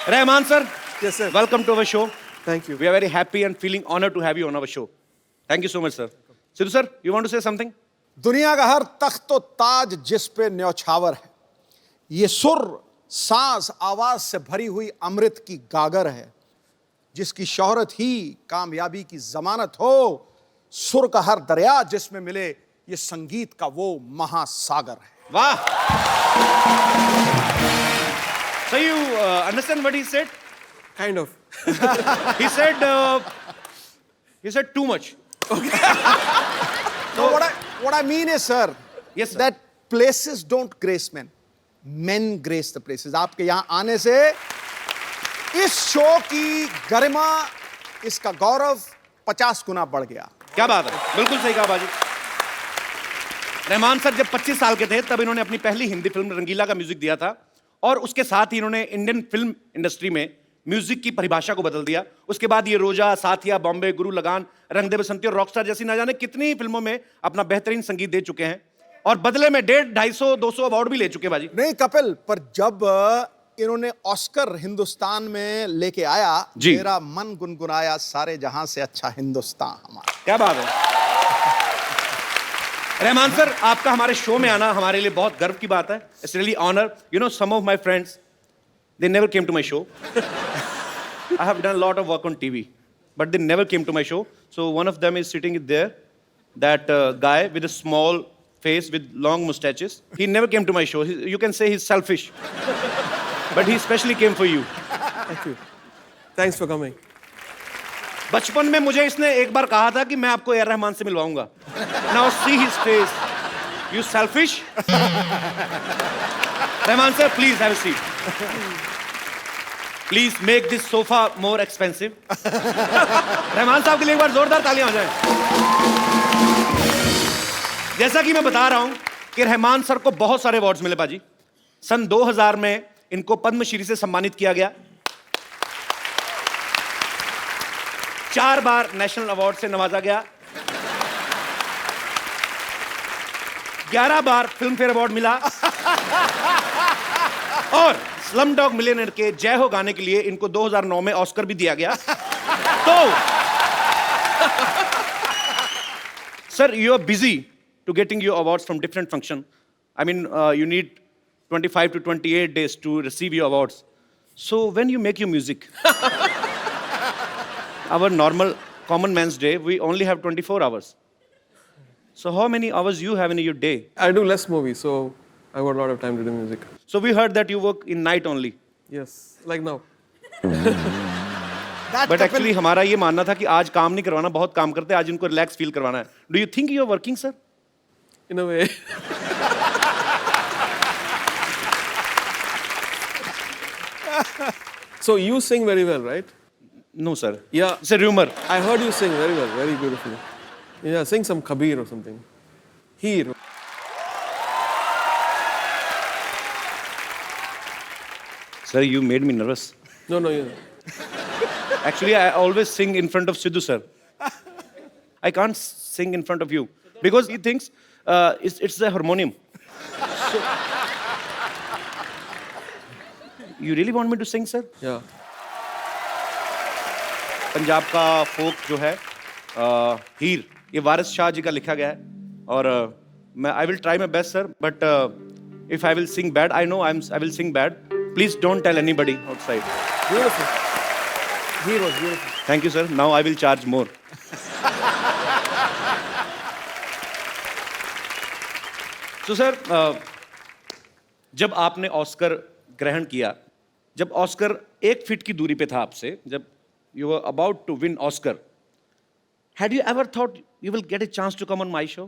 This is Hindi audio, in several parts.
Rahman sir, Yes, sir. welcome to our show. Thank you. We are very happy and feeling honored to have you on our show. Thank you so much, sir. Sidhu sir, you want to say something? दुनिया का हर तख्त व ताज जिस पे न्यौछावर है, ये सुर सांस आवाज से भरी हुई अमृत की गागर है, जिसकी शोहरत ही कामयाबी की जमानत हो। सुर का हर दरिया जिसमें मिले, ये संगीत का वो महासागर है। Wow. So you understand what he said? Kind of. He said too much. So what I mean is, sir, Yes, sir. that places don't grace men. Men grace the places. आपके यहाँ आने से इस शो की गरिमा, इसका गौरव 50 गुना बढ़ गया। क्या बात है, बिल्कुल सही कहा बाजी। रहमान सर जब 25 साल के थे तब इन्होंने अपनी पहली हिंदी फिल्म रंगीला का म्यूजिक दिया था और उसके साथ ही इन्होंने इंडियन फिल्म इंडस्ट्री में म्यूजिक की परिभाषा को बदल दिया। उसके बाद ये रोजा, साथिया, बॉम्बे, गुरु लगान, रंग दे बसंती और रॉकस्टार जैसी ना जाने कितनी फिल्मों में अपना बेहतरीन संगीत दे चुके हैं और बदले में 150, 250, 200 अवार्ड भी ले चुके बाजी। नहीं कपिल, पर जब इन्होंने ऑस्कर हिंदुस्तान में लेके आया, जी। मेरा मन गुनगुनाया, सारे जहां से अच्छा हिंदुस्तान हमारा। क्या बात है रहमान सर, आपका हमारे शो में आना हमारे लिए बहुत गर्व की बात है। It's really honour. You know, some of my friends they never came to my show. I have done a lot of work on TV, but they never came to my show. So one of them is sitting there, that guy with a small face with long mustaches. He never came to my show. You can say he's selfish, but he specially came for you. Thank you. Thanks for coming. बचपन में मुझे इसने एक बार कहा था कि मैं आपको ए आर रहमान से मिलवाऊंगा। Now see his face. You selfish? Rahman sir, please have a seat. Please make this sofa more expensive. Rahman साहब के लिए एक बार जोरदार तालियां हो जाएं। जैसा कि मैं बता रहा हूं कि रहमान सर को बहुत सारे अवार्ड्स मिले बाजी। सन 2000 में इनको पद्मश्री से सम्मानित किया गया। 4 बार नेशनल अवार्ड से नवाजा गया। 11 बार फिल्म फेयर अवार्ड मिला और स्लम डॉग मिलियनेयर के जय हो गाने के लिए इनको 2009 में ऑस्कर भी दिया गया। तो sir, you are busy to getting your awards from different function. I mean you need 25 to 28 days to receive your awards. So when you make your music, our normal common man's day, we only have 24 hours. So how many hours you have in your day? I do less movies, so I got a lot of time to do music. So we heard that you work in night only. Yes, like now. That But Kapil- actually हमारा ये मानना था कि आज काम नहीं करवाना, बहुत काम करते हैं, आज इनको रिलैक्स फील करवाना है। Do you think you are working, sir? In a way. So you sing very well, right? No, sir. Yeah. It's a rumor. I heard you sing very well, very beautifully. Yeah, sing some Kabir or something. Heer. Sir, you made me nervous. No, no, you. Actually, I always sing in front of Sidhu, sir. I can't sing in front of you because he thinks it's the harmonium. So, you really want me to sing, sir? Yeah. Punjab का फोक जो है हीर, ये वारिस शाह जी का लिखा गया है और मैं I will try my best sir, but if I will sing bad, I know I will sing bad, please don't tell anybody outside. Beautiful. Heer was beautiful. Thank you sir, now I will charge more. तो सर, जब आपने ऑस्कर ग्रहण किया, जब ऑस्कर 1 फीट की दूरी पे था आपसे, जब you were about to win Oscar, had you ever thought you will get a chance to come on my show?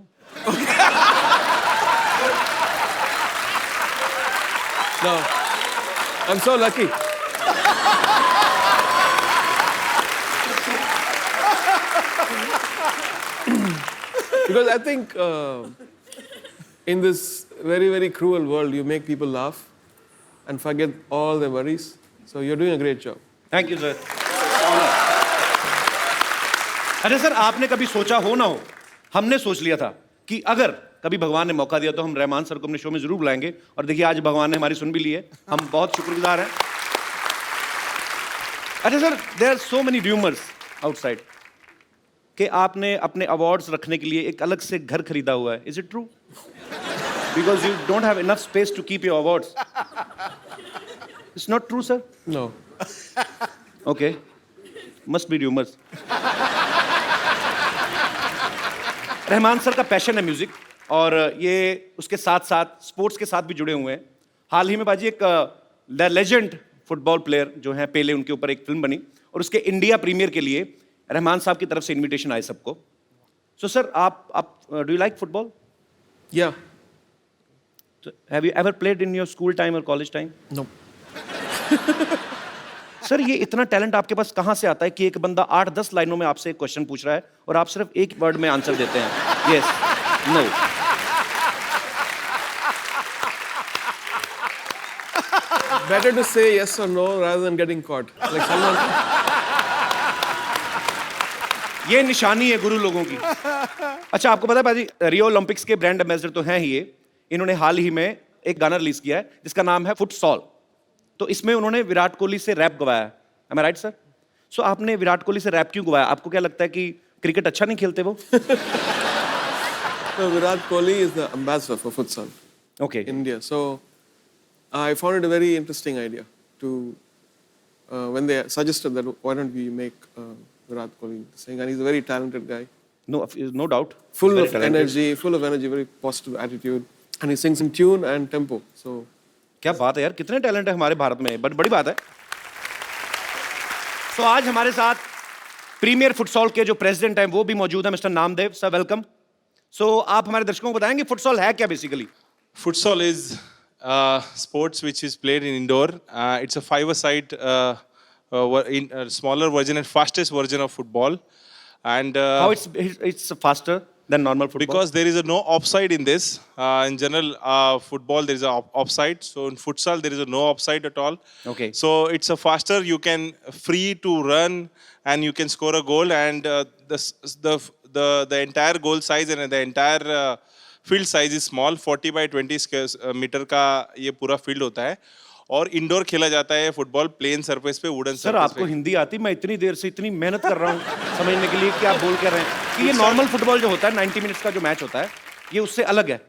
No. I'm so lucky. Because I think in this very, very cruel world, you make people laugh and forget all their worries. So you're doing a great job. Thank you, sir. अरे सर, आपने कभी सोचा हो ना हो, हमने सोच लिया था कि अगर कभी भगवान ने मौका दिया तो हम रहमान सर को अपने शो में जरूर बुलाएंगे और देखिए आज भगवान ने हमारी सुन भी ली है, हम बहुत शुक्रगुजार हैं। अच्छा sir, there are so many rumours outside कि आपने अपने अवार्ड्स रखने के लिए एक अलग से घर खरीदा हुआ है. Is it true? Because you don't have enough space to keep your awards. It's not true sir? No. Okay, must be rumours. Rahman sir का पैशन है म्यूजिक, और ये उसके साथ साथ स्पोर्ट्स के साथ भी जुड़े हुए हैं. हाल ही में बाजी एक द लेजेंड फुटबॉल प्लेयर जो हैं पेले, उनके ऊपर एक फिल्म बनी, और उसके इंडिया प्रीमियर के लिए रहमान साहब की तरफ से इनविटेशन आए सबको. सो सर, आप do you like football? Yeah. Have you ever played in your school time और कॉलेज टाइम? No. सर, ये इतना टैलेंट आपके पास कहाँ से आता है कि एक बंदा 8-10 लाइनों में आपसे एक क्वेश्चन पूछ रहा है और आप सिर्फ एक वर्ड में आंसर देते हैं, yes, no. Better to say yes or no rather than getting caught. Like someone. ये निशानी है गुरु लोगों की. अच्छा, आपको पता है भाजी, रियो ओलंपिक्स के ब्रांड एम्बेसडर तो हैं ही ये. इन्होंने हाल ही में एक गाना रिलीज किया है जिसका नाम है फुटसॉल. तो इसमें उन्होंने विराट कोहली से रैप गवाया है. एम आई राइट सर? सो आपने विराट कोहली से रैप क्यों गवाया? आपको क्या लगता है कि क्रिकेट अच्छा नहीं खेलते वो? So Virat Kohli is the ambassador for futsal okay. in India. So I found it a very interesting idea to when they suggested that why don't we make Virat Kohli sing, and he's a very talented guy, no doubt. full of energy, very positive attitude, and he sings in tune and tempo. So क्या बात है यार, कितने टैलेंट है हमारे भारत में, बट बड़ी बात है. तो आज हमारे साथ प्रीमियर फुटसॉल के जो प्रेसिडेंट हैं वो भी मौजूद है, मिस्टर नामदेव सर, वेलकम. सो आप हमारे दर्शकों को बताएंगे फुटसॉल है क्या basically? Futsal is sports which is played in indoor. It's a five-a-side smaller version and fastest version of football. And How it's faster than normal football? because there is no offside in this. In general, football there is a offside. So in futsal there is no offside at all. Okay. So it's a faster. You can free to run and you can score a goal. And the entire goal size and the entire field size is small. 40 by 20 square metre का ये पूरा फील्ड होता है, और इंडोर खेला जाता है फुटबॉल प्लेन सरफेस पे, वुडन सर, सरफेस आपको पे. हिंदी आती? मैं इतनी देर से इतनी मेहनत कर रहा हूँ समझने के लिए कि आप बोल कर रहे हैं कि ये नॉर्मल फुटबॉल जो होता है 90 मिनट्स का जो मैच होता है, ये उससे अलग है,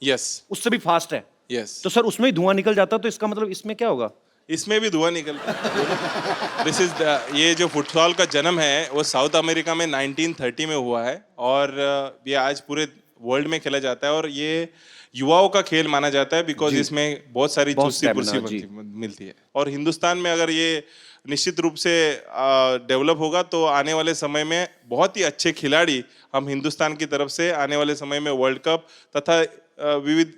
यस उससे भी फास्ट है. यस. तो सर, उसमें ही धुआं निकल जाता, तो इसका मतलब इसमें क्या होगा? इसमें भी धुआं निकलता है. दिस इज ये जो फुटबॉल का जन्म है वो साउथ अमेरिका में 1930 में हुआ है, और ये आज पूरे वर्ल्ड में खेला जाता है, और ये युवाओं का खेल माना जाता है बिकॉज इसमें बहुत सारी चुस्ती पुर्सी मिलती है. और हिंदुस्तान में अगर ये निश्चित रूप से डेवलप होगा तो आने वाले समय में बहुत ही अच्छे खिलाड़ी हम हिंदुस्तान की तरफ से आने वाले समय में वर्ल्ड कप तथा विविध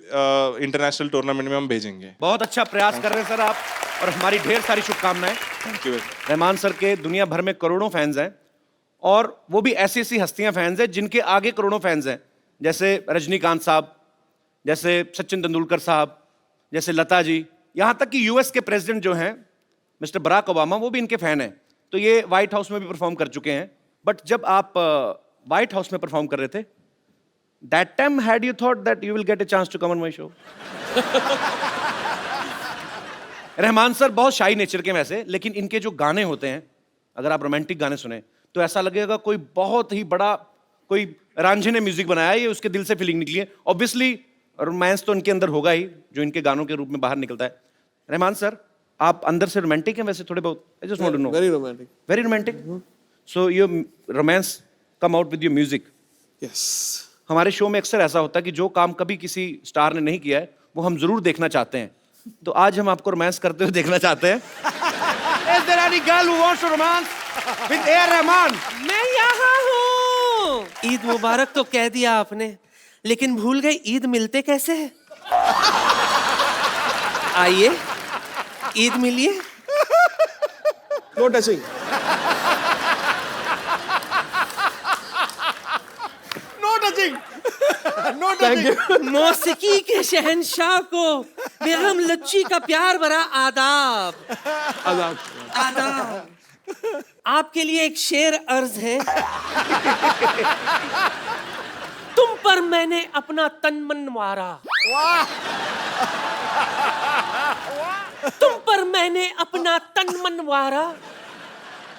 इंटरनेशनल टूर्नामेंट में हम भेजेंगे. बहुत अच्छा प्रयास कर रहे हैं सर आप, और हमारी ढेर सारी शुभकामनाएं. Thank you. रहमान सर के दुनिया भर में करोड़ों फैंस हैं, और वो भी ऐसी ऐसी हस्तियां फैंस हैं जिनके आगे करोड़ों फैंस हैं, जैसे रजनीकांत साहब, जैसे सचिन तेंदुलकर साहब, जैसे लता जी, यहाँ तक कि यूएस के प्रेसिडेंट जो हैं मिस्टर बराक ओबामा, वो भी इनके फैन हैं. तो ये व्हाइट हाउस में भी परफॉर्म कर चुके हैं. बट जब आप व्हाइट हाउस में परफॉर्म कर रहे थे, that time had you thought that you will get a chance to come on my show? Rahman sir बहुत शाई नेचर के वैसे, लेकिन इनके जो गाने होते हैं, अगर आप रोमांटिक गाने सुने तो ऐसा लगेगा कोई बहुत ही बड़ा, कोई रांझे ने म्यूजिक बनाया है, ये उसके दिल से फीलिंग निकली है. ऑब्वियसली रोमांस तो इनके अंदर होगा ही, जो इनके गानों के रूप में बाहर निकलता है. रहमान सर, आप अंदर से रोमांटिक हैं वैसे थोड़े बहुत? I just want to know. very romantic. Very romantic. So your romance come out with your music. Yes. हमारे शो में अक्सर ऐसा होता है कि जो काम कभी किसी स्टार ने नहीं किया है वो हम जरूर देखना चाहते हैं. तो आज हम आपको रोमांस करते हुए देखना चाहते हैं. Is there any girl who wants to romance with A. Rahman? मैं यहाँ हूँ. ईद मुबारक तो कह दिया आपने, लेकिन भूल गए ईद मिलते कैसे हैं? आइए ईद मिलिए. No touching. No touching. No Thank touching. you. मौसीकी के शहंशाह को बेगम लच्ची का प्यार भरा आदाब. आजाद. आदाब. आपके लिए एक शेर अर्ज है. तुम पर मैंने अपना तन मन वारा. तुम पर मैंने अपना तन मन वारा.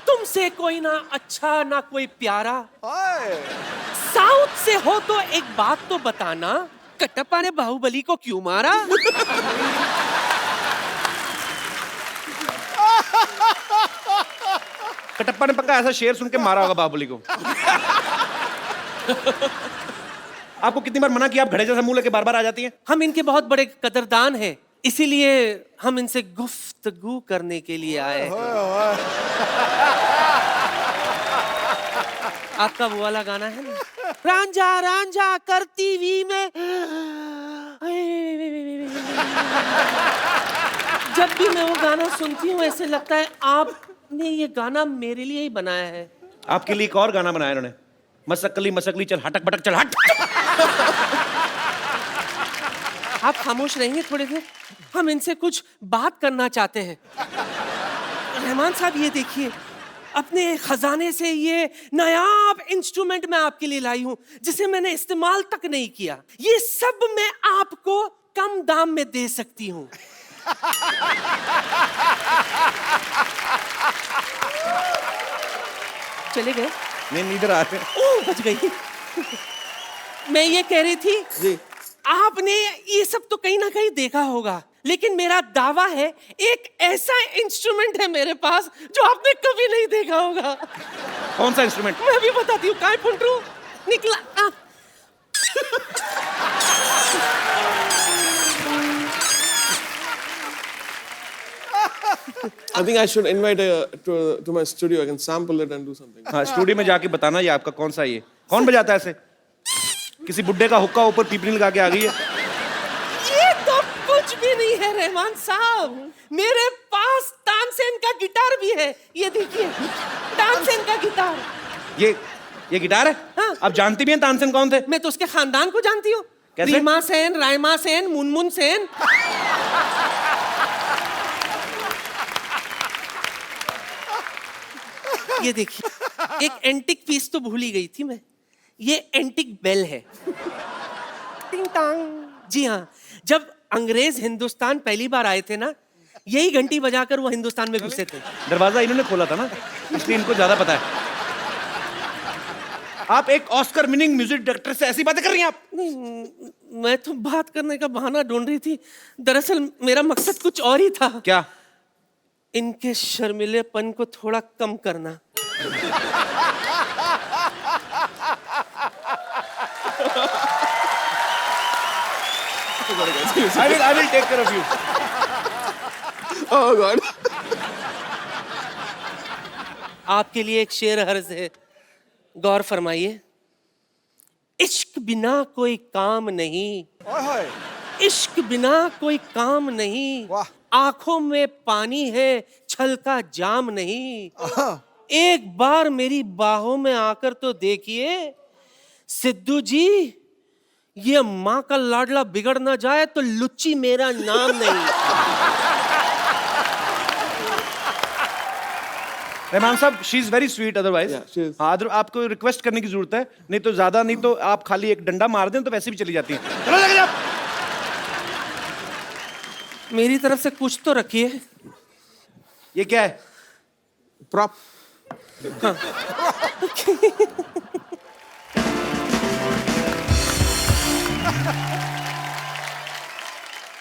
तुमसे कोई ना अच्छा ना कोई प्यारा, हाय। साउथ से हो तो एक बात तो बताना, कटप्पा ने बाहुबली को क्यों मारा? कटप्पा ने पक्का ऐसा शेर सुन के मारा होगा बाहुबली को। आपको कितनी बार मना किया, आप घड़े जैसा मुंह लेके बार बार आ जाती हैं? हम इनके बहुत बड़े कदरदान हैं, इसीलिए हम इनसे गुफ्तगू करने के लिए आए हैं। आपका वो वाला गाना है ना, रांझा रांझा करती वी में, जब भी मैं वो गाना सुनती हूँ ऐसे लगता है आपने ये गाना मेरे लिए ही बनाया है। आपके लिए एक और गाना बनाया इन्होंने, मसकली मसकली चल हटक बटक चल हट। आप खामोश रहेंगे थोड़ी देर, हम इनसे कुछ बात करना चाहते हैं। रहमान साहब ये देखिए, अपने खजाने से ये नायाब इंस्ट्रूमेंट मैं आपके लिए लाई हूं, जिसे मैंने इस्तेमाल तक नहीं किया। ये सब मैं आपको कम दाम में दे सकती हूं। चले गए? नहीं नींद आ रहे। ओह, बच गई। मैं ये कह रही थी, जी। आपने ये सब तो कहीं ना कहीं देखा होगा, लेकिन मेरा दावा है एक ऐसा इंस्ट्रूमेंट है मेरे पास जो आपने कभी नहीं देखा होगा। कौन सा इंस्ट्रूमेंट? मैं भी बताती हूँ, काय फुंटरू निकला। I think I should invite to my studio. I can sample it and do something. हाँ, स्टूडियो में जाके बताना ये आपका कौन सा, ये कौन बजाता है ऐसे? किसी बुड्ढे का हुक्का ऊपर पीपनी लगा के आ गई है। ये तो कुछ भी नहीं है रहमान साहब, मेरे पास तानसेन का गिटार भी है। ये देखिए, तानसेन का गिटार। ये गिटार है? हाँ। आप जानती भी हैं तानसेन कौन थे? मैं तो उसके खानदान को जानती हूँ। कैसे? रीमा सेन, रायमा सेन, मुनमुन सेन। ये देखिए, एक एंटिक पीस तो भूल ही गई थी मैं। ये एंटिक बेल है। टिंग टांग। जी हाँ, जब अंग्रेज हिंदुस्तान पहली बार आए थे ना, यही घंटी बजाकर वो हिंदुस्तान में घुसे थे। दरवाजा इन्होंने खोला था ना, इसलिए इनको ज्यादा पता है। आप एक ऑस्कर विनिंग म्यूजिक डायरेक्टर से ऐसी बातें कर रही हैं आप? नहीं, मैं तो बात करने का बहाना ढूंढ रही थी। दरअसल मेरा मकसद कुछ और ही था। क्या? इनके शर्मिलेपन को थोड़ा कम करना। I will take care of you. Oh God. आपके लिए एक शेर अर्ज है, गौर फरमाइए। इश्क बिना कोई काम नहीं, ओए होए। इश्क बिना कोई काम नहीं, वाह। आंखों में पानी है, छल का जाम नहीं। आहा। एक बार मेरी बाहों में आकर तो देखिए सिद्धू जी, ये माँ का लाडला बिगड़ ना जाए तो लुच्ची मेरा नाम नहीं। रहमान साहब, she is very sweet otherwise. Yeah, she is. हाँ, आपको रिक्वेस्ट करने की जरूरत है, नहीं तो ज्यादा, नहीं तो आप खाली एक डंडा मार दें तो वैसे भी चली जाती है। चलो लगे आप। मेरी तरफ से कुछ तो रखिए। ये क्या है? Prop.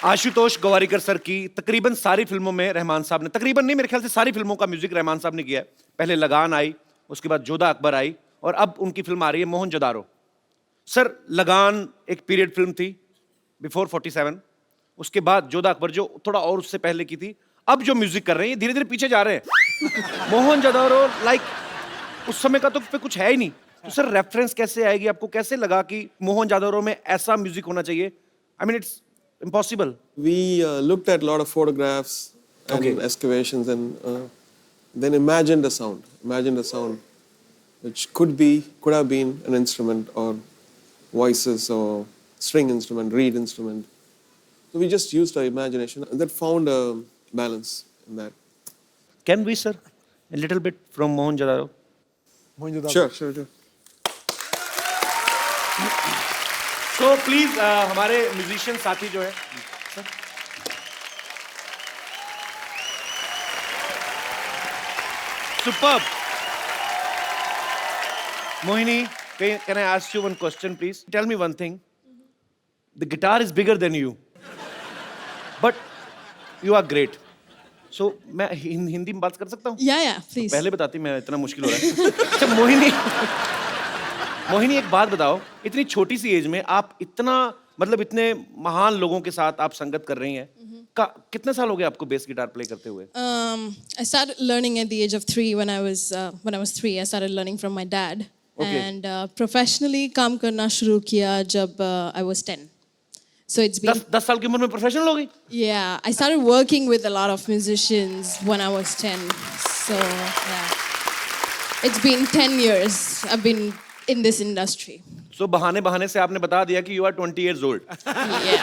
आशुतोष गवारीकर सर की तकरीबन सारी फिल्मों में रहमान साहब ने, तकरीबन नहीं मेरे ख्याल से सारी फिल्मों का म्यूजिक रहमान साहब ने किया है। पहले लगान आई, उसके बाद जोधा अकबर आई, और अब उनकी फिल्म आ रही है मोहनजोदारो। सर, लगान एक पीरियड फिल्म थी बिफोर 47, उसके बाद जोधा अकबर जो थोड़ा और उससे पहले की थी। अब जो म्यूजिक कर रहे हैं ये धीरे धीरे पीछे जा रहे हैं। मोहनजोदारो लाइक उस समय का तो पे कुछ है ही नहीं। तो सर रेफरेंस कैसे आएगी? आपको कैसे लगा कि मोहनजोदारो में ऐसा म्यूजिक होना चाहिए? I mean it's impossible. We looked at a lot of photographs and Okay. excavations, and then imagined a sound which could have been an instrument, or voices, or string instrument, reed instrument. So we just used our imagination, and that found a balance in that. Can we, sir, a little bit from Mohenjo-daro? Sure. So please, हमारे म्यूजिशियन साथी जो है, Superb. Mohini, can I ask you one question, please? Tell me one thing. The guitar is bigger than you, but you are great. So मैं हिंदी में बात कर सकता हूँ? Yeah, please. पहले बताती मैं, इतना मुश्किल हो रहा है। अच्छा मोहिनी एक बात बताओ, इतनी छोटी सी एज में आप इतना मतलब इतने महान लोगों के साथ आप संगत कर रही हैं, कितने साल हो गए आपको बेस गिटार प्ले करते हुए? I started learning at the age of 3 when I was 3. I started learning from my dad. Okay. And professionally काम करना शुरू किया जब I was 10. So it's been 10 साल की उम्र में प्रोफेशनल हो गई? yeah. I started working with a lot of musicians when I was 10. So yeah, it's been 10 years I've been in this industry. So बहाने से आपने बता दिया कि you are 20 years old. Yeah.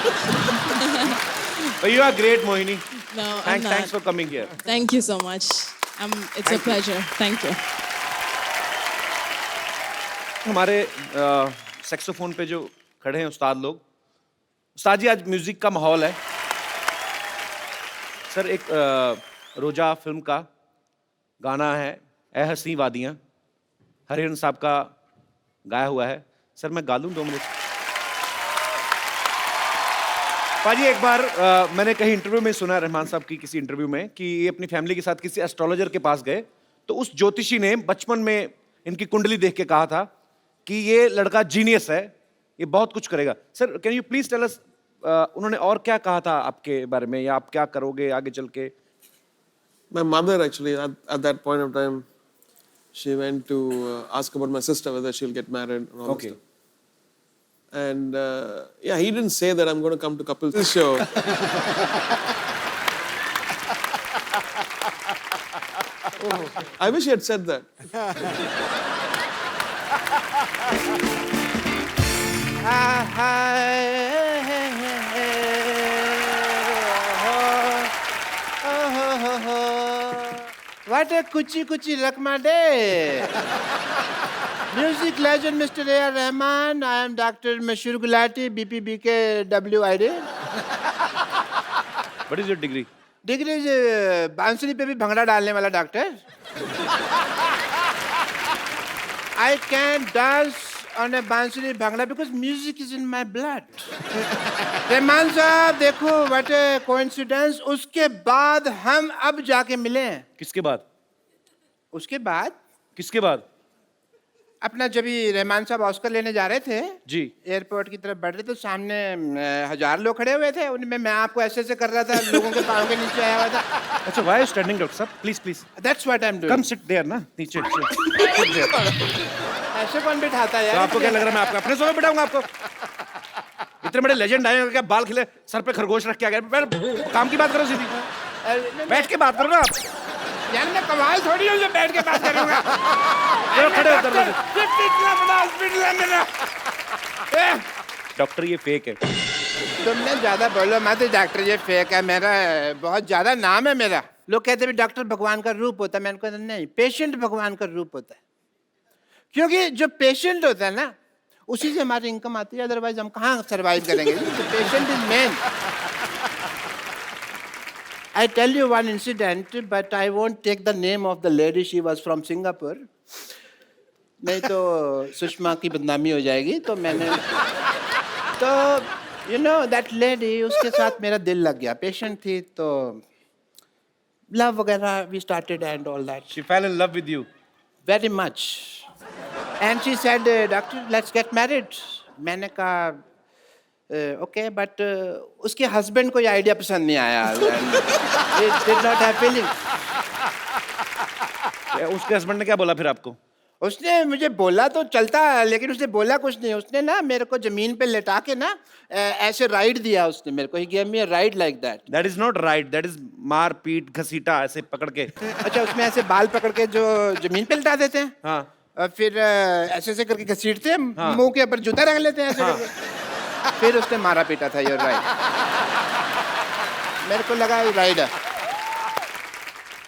But you are great, Mohini. No, I'm not. Thanks for coming here. Thank you so much. It's a pleasure. Thank you. हमारे सेक्सोफोन पे जो खड़े हैं उस्ताद लोग, उस्ताद जी आज म्यूजिक का माहौल है सर। एक रोजा फिल्म का गाना है ए हसी वादियाँ, हरिहरन साहब का गाया हुआ है। सर मैं गा लूँ 2 मिनट? पाजी एक बार मैंने कहीं इंटरव्यू में सुना, रहमान साहब की किसी इंटरव्यू में, कि ये अपनी फैमिली के साथ किसी एस्ट्रोलॉजर के पास गए तो उस ज्योतिषी ने बचपन में इनकी कुंडली देख के कहा था कि ये लड़का जीनियस है, ये बहुत कुछ करेगा। Sir can you please tell us उन्होंने और क्या कहा था आपके बारे में, या आप क्या करोगे आगे चल के? My mother actually at that point of time, she went to ask about my sister whether she'll get married and all Okay. that stuff. And yeah, he didn't say that I'm going to come to Kapil's show. I wish he had said that. What a kuchi Lakma day. Music legend Mr. A.R. Rahman. I am Dr. Mashur Gulati, BPBK WID. What is your degree? Degree बांसुरी पे भी भंगड़ा डालने वाला doctor. I can dance on a बांसुरी bhangra because music is in my blood. Rahman साहब देखो what a coincidence, उसके बाद हम अब जाके मिले हैं। किसके बाद? उसके बाद किसके बाद? अपना जब भी रहमान साहब ऑस्कर लेने जा रहे थे जी, एयरपोर्ट की तरफ बढ़ रहे थे, सामने 1000 लोग खड़े हुए थे, उनमें मैं आपको ऐसे कर रहा था, लोगों के पाँव के नीचे आया हुआ था। अच्छा व्हाई स्टैंडिंग डॉक्टर साहब, please please That's what I'm doing. Come sit there ना, नीचे ऐसे कौन बिठाता है तो यार? आपको क्या लग रहा है मैं आपको अपने सोफे बिठाऊंगा आपको? इतने बड़े लेजेंड आए हैं, क्या बाल खिले, सर पे खरगोश रख के आ गए। काम की बात करो सीधी, बैठ के बात करो ना आप। यार मैं कमाल थोड़ी हूँ जो बैठ के बात करूँगा। चलो खड़े हो दरवाजे। इतना बड़ा हॉस्पिटल है मेरा। डॉक्टर ये फेक है। तुमने ज्यादा बोलो मत, डॉक्टर ये फेक है, मेरा बहुत ज्यादा नाम है मेरा। लोग कहते हैं डॉक्टर भगवान का रूप होता है, मैंने कहा नहीं, पेशेंट भगवान का रूप होता है। क्योंकि जो पेशेंट होता है ना उसी से हमारी इनकम आती है, अदरवाइज हम कहाँ सर्वाइव करेंगे? Patient is main. I tell you one incident, but I won't take the name of the lady. She was from Singapore. नहीं तो सुषमा की बदनामी हो जाएगी, तो मैंने तो you know that lady, उसके साथ मेरा दिल लग गया। पेशेंट थी तो लव वगैरह we started and all that. She fell in love with you. Very much. And she said, doctor, let's get married. मैंने कहा okay, but उसके हस्बैंड को ये आइडिया पसंद नहीं आया। It did not have feelings. उसके हस्बैंड ने क्या बोला फिर आपको? उसने मुझे बोला तो चलता, लेकिन उसने बोला कुछ नहीं। उसने ना मेरे को जमीन पे लेटा के ना ऐसे राइड दिया उसने मेरे को। He gave me a ride like that. That is not right. That is मार पीट घसीटा ऐसे पकड़ के। अच्छा, उसमें ऐसे बाल पकड़ के जो जमीन पे लेटा देते हैं, हाँ। और फिर ऐसे ऐसे करके घसीटते हैं, मुंह के ऊपर जूता रख लेते हैं ऐसे करके। फिर उसने मारा पीटा था। Your right. मेरे को लगा ये राइड है।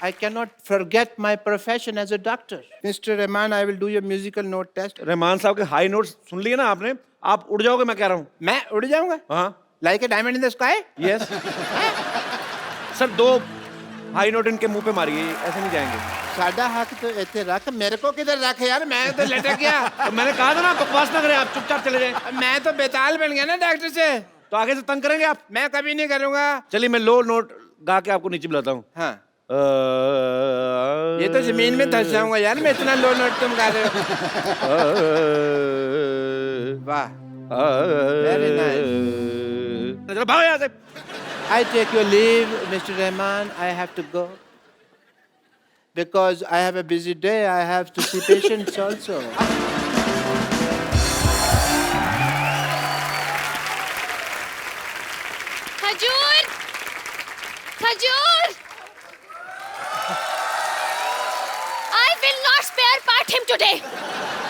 I cannot forget my profession as a doctor. Mr. Rahman, I will do your musical note test. Rahman साहब के हाई नोट्स सुन लिए ना आपने? आप उड़ जाओगे, मैं कह रहा हूँ। मैं उड़ जाऊंगा? हाँ। Like a diamond in the sky? Yes. Sir दो हाई नोट इनके मुंह पे मारिए, ऐसे नहीं जाएंगे। साडा हक तो इतने रख, मेरे को किधर रख यार, मैं तो लटक गया। तो मैंने कहा था ना बकवास ना करें, आप चुपचाप चले जाएं। मैं तो बेताल बन गया ना डॉक्टर से। तो आगे से तंग करेंगे आप? मैं कभी नहीं करूंगा। चलिए मैं लो नोट गा के आपको नीचे बुलाता हूँ। हाँ, ये तो जमीन में धंस जाऊंगा यार, मैं इतना लो नोट तुम गा रहे हो। वाह, वेरी नाइस। चलो भागो यहाँ से। I take your leave, Mr. Rahman. I have to go because I have a busy day. I have to see patients also. खजूर, खजूर. I will not spare part him today.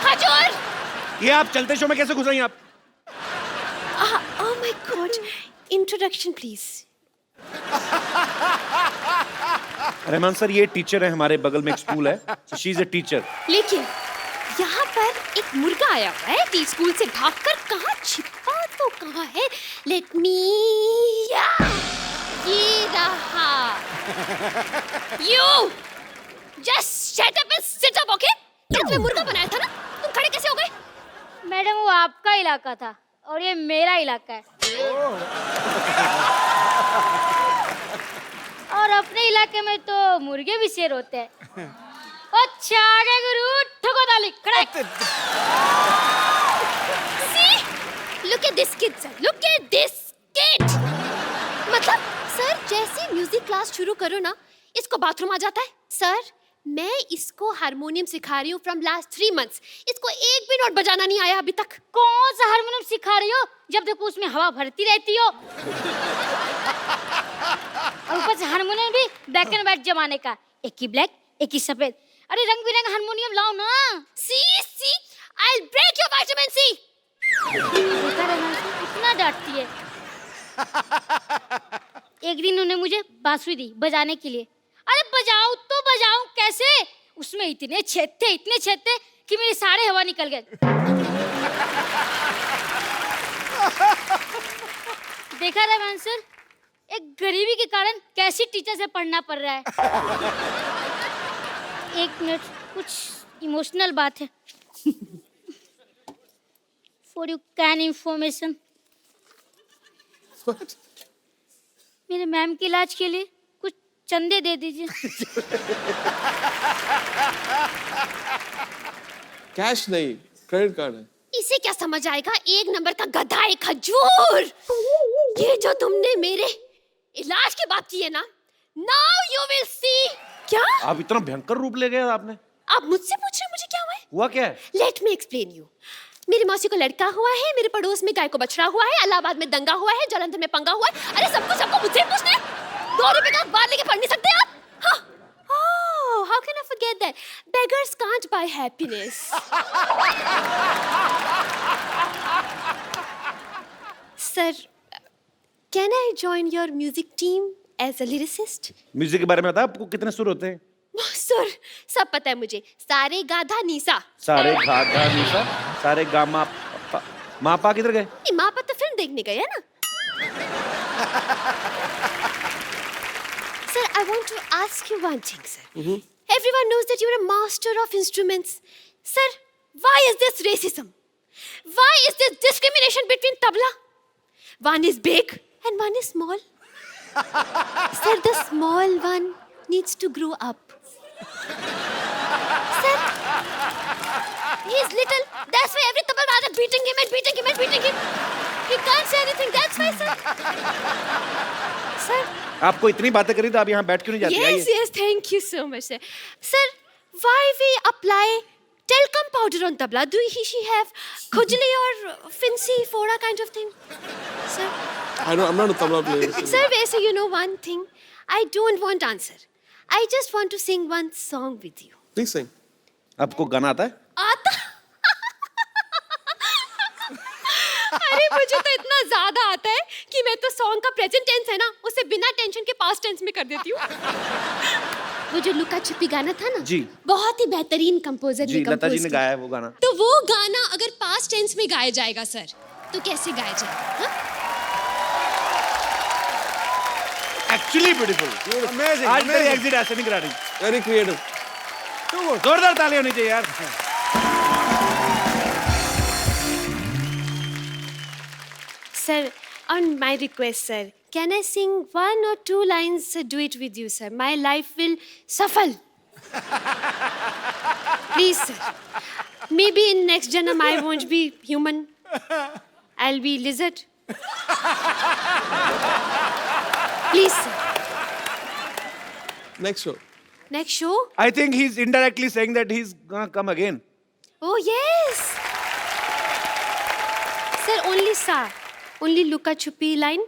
खजूर. ये आप चलते शो में कैसे घुस रही हैं आप? Oh my God. Introduction, please. Rahman sir ये टीचर है, हमारे बगल में एक स्कूल है, so she is a teacher. लेकिन यहाँ पर एक मुर्गा आया हुआ है टी स्कूल से भागकर, कहाँ छिपा तो कहाँ है? लेट मी, ये रहा। You just shut up and sit up, okay? क्या तुम्हें मुर्गा बनाया था ना? तुम खड़े कैसे हो गए? मैडम वो आपका इलाका था और ये मेरा इलाका है। और अपने इलाके में तो मुर्गे भी शेर होते हैं। अच्छा आगे गुरु ठोको ताली, खड़े। See? Look at this kid, sir. Look at this kid. मतलब सर जैसे म्यूजिक क्लास शुरू करो ना, इसको बाथरूम आ जाता है। सर मैं इसको हारमोनियम सिखा रही हूँ फ्रॉम लास्ट 3 months। इसको एक भी नोट बजाना नहीं आया अभी तक। कौन सा हारमोनियम सिखा रही हो? जब देखो उसमें हवा भरती रहती हो। और ऊपर से हारमोनियम भी ब्लैक एंड व्हाइट जमाने का, एक ही ब्लैक एक ही सफेद। अरे रंग बिरंगा हारमोनियम लाओ ना। See, I'll break your vitamin C. इतना डांटती है। एक दिन उन्होंने मुझे बांसुरी दी बजाने के लिए। अरे बजाऊं तो बजाऊं कैसे? उसमें इतने छेद थे कि मेरी सारे हवा निकल गए। देखा रहमान सर, एक गरीबी के कारण कैसी टीचर से पढ़ना पड़ रहा है। एक मिनट, कुछ इमोशनल बात है। फॉर यू कैन इंफॉर्मेशन, मेरे मैम के इलाज के लिए कुछ चंदे दे दीजिए। कैश नहीं, क्रेडिट कार्ड है। इसे क्या समझ आएगा? एक नंबर का गधा है खजूर। ये जो तुमने मेरे इलाज की बात की है ना, नाउ यू विल सी। क्या आप इतना भयंकर रूप ले गए आपने? आप मुझसे पूछ रहे हैं मुझे क्या हुआ है? हुआ क्या है? Let me explain you. मेरी मौसी को लड़का हुआ है, मेरे पड़ोस में गाय को बछड़ा हुआ है, इलाहाबाद में दंगा हुआ है, जालंधर में पंगा हुआ है। अरे सबको मुझसे पूछना है? 2 रुपए का अखबार लेके पढ़ नहीं सकते आप? हाँ। Oh, how can I forget that? Beggars can't buy happiness. Sir, can I join your music team as a lyricist? Music के बारे में बता, आपको कितने सुर होते हैं? सर सब पता है मुझे। सारे गाधा नीसा। सारे गा गा निशा, सारे गा मा पा। माँ पा किधर गए? माँ पर तो फिल्म देखने गए है ना। Sir, I want to ask you one thing, sir. Everyone knows that you're a master of instruments. Sir, why is this racism? Why is this discrimination between tabla? One is big and one is small. Sir, the small one needs to grow up. Sir, he's little. That's why every tabla rather beating him and beating him and beating him. He can't say anything. That's why, sir. Sir. आपको इतनी बातें करी तो आप यहाँ बैठ क्यों नहीं जाती? Yes, yes, thank you so much, sir. Sir, why we apply talcum powder on tabla? Do she have khujli or fancy fora kind of thing? Sir, I'm not a tabla player. sir, वैसे you know one thing, I don't want answer. I just want to sing one song with you. Please sing. आपको गाना आता है? आता? अरे मुझे तो इतना ज्यादा आता है कि मैं तो सॉन्ग का प्रेजेंट टेंस है ना, उसे बिना टेंशन के पास्ट टेंस में कर देती हूँ। वो जो लुका छुपी गाना था ना, जी, बहुत ही बेहतरीन कंपोजर ने लता जी ने गाया है वो गाना। तो वो गाना अगर पास्ट टेंस में गाया जाएगा सर, तो कैसे गाया जाएगा? Actually beautiful. Amazing, आज तेरी amazing. एग्जिट ऐसे नहीं करा रही। Very creative. Too good. जोरदार ताली होनी चाहिए यार। Sir, on my request, sir, can I sing 1 or 2 lines duet with you, sir? My life will suffer. Please, sir. Maybe in next janam I won't be human. I'll be lizard. Please, sir. Next show. Next show? I think he's indirectly saying that he's gonna come again. Oh, yes. Sir, only sa. Only Luka Chupi line.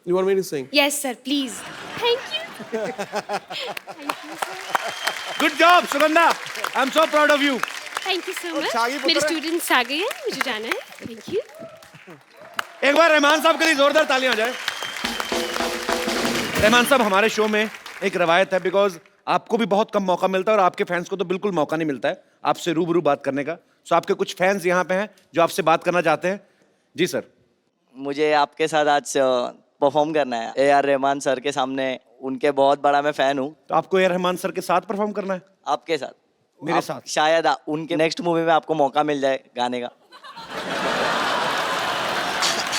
You want me to sing? Yes, sir, please. Thank you. Good job, Sugandha. I'm so proud of you. Thank you so और much. शागी मेरे पुत्र- स्टूडेंट्स आ गए हैं, मुझे जाना है. Thank you. एक बार रहमान साहब के लिए जोरदार तालियां हो जाए। रहमान साहब, हमारे शो में एक रवायत है, बिकॉज आपको भी बहुत कम मौका मिलता है और आपके फैंस को तो बिल्कुल मौका नहीं मिलता है आपसे रूबरू बात करने का। सो आपके कुछ फैंस यहाँ पे हैं जो आपसे बात करना चाहते हैं। जी सर। मुझे आपके साथ आज परफॉर्म करना है ए आर रहमान सर के सामने। उनके बहुत बड़ा मैं फैन हूँ। तो आपको ए रहमान सर के साथ परफॉर्म करना है? आपके साथ, मेरे साथ? शायद उनके नेक्स्ट मूवी में आपको मौका मिल जाए गाने का।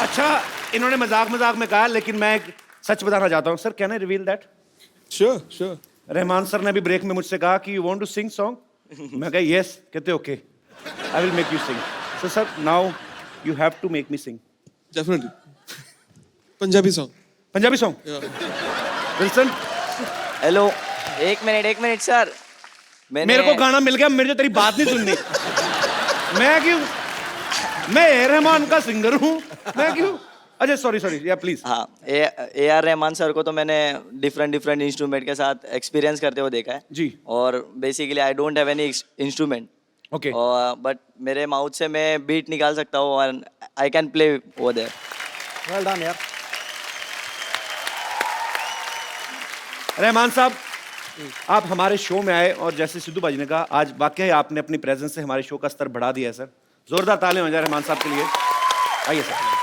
अच्छा, इन्होंने मजाक मजाक में कहा, लेकिन मैं एक सच बताना चाहता हूँ। Sir, can I reveal that? Sure, sure. Rahman sir ने अभी ब्रेक में मुझसे कहा कि you want to sing song. मैं कहा यस। कहते okay, I will make you sing. So sir, now you have to make me sing. Definitely. Punjabi song. Punjabi song? Yeah. Wilson, hello, एक मिनट सर। मेरे को गाना मिल गया, मेरे जो तेरी बात नहीं सुननी। मैं क्यों? मैं ए रहमान का सिंगर हूँ, मैं क्यों? अच्छा, सॉरी, या प्लीज। हाँ, ए आर रहमान सर को तो मैंने डिफरेंट इंस्ट्रूमेंट के साथ एक्सपीरियंस करते हुए देखा है जी। और basically I don't have any instrument, okay. But मेरे माउथ से मैं बीट निकाल सकता हूँ और I can play over there. Well done, यार. रहमान साहब, आप हमारे शो में आए और जैसे सिद्धू बाजी ने कहा, आज वाकई आपने अपनी प्रेजेंस से हमारे शो का स्तर बढ़ा दिया है सर। जोरदार तालियां हो जाए रहमान साहब के लिए। आइए सर।